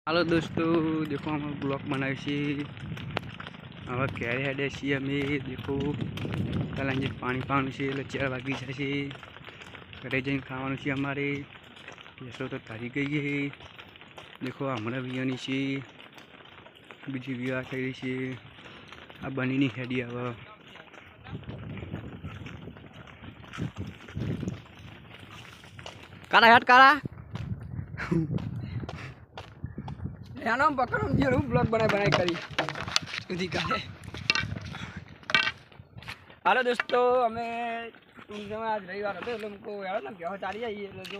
Hello दोस्तों, देखो हम ब्लॉग बनाए हवा क्यारे हेडे छे अमे। देखो कल पानी पानी से 4 वागी जैसे घरे जैन खावा अमारे भैंसो तो तारी गई है। देखो हमने वियानी से बीजी विवाह थी रही है। आ बनी नहीं हेडी हवा काला हट काला यानो पकड़ो जीरो ब्लॉग बनाए करी उदी का है। हेलो दोस्तों, हमें तुम आज रविवार હતો એટલે हमको यार ना ब्याह चाली आई એટલે જો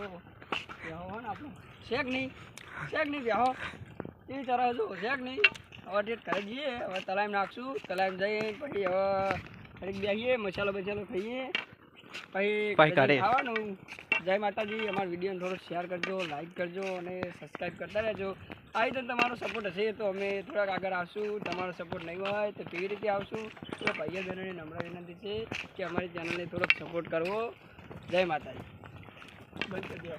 ब्याह हो ना આપણો શેક નહીં ब्याह એ तरह જો શેક નહીં હવે ડેટ કરે જઈએ। હવે તલામ નાખશું, તલામ જઈએ પછી હવે એક બેહીએ મસાલો ખાઈએ પછી કરે ખાવાનું। जय माताजी। हमारे वीडियो ने थोड़ा शेयर करजो, लाइक करजो और सब्सक्राइब करता रहो। आई तो तमारो सपोर्ट हे तो अमे थोड़ा आगे आशू। तमारो सपोर्ट नहीं हो तो केवी रीते आवशू तो भाई बहनों ने नम्र विनंती है कि हमारी चैनल ने थोड़ा सपोर्ट करवो। जय माताजी। बंद कर दिया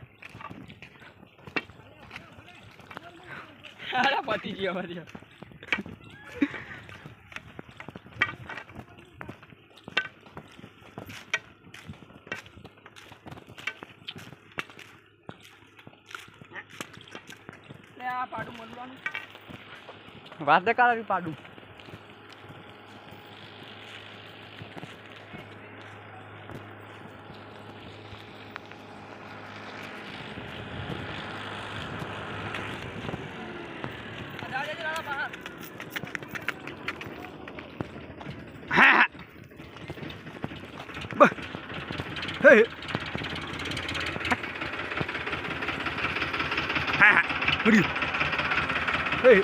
पति जी हमारी पाडू वादे काला भी पाडू Hey!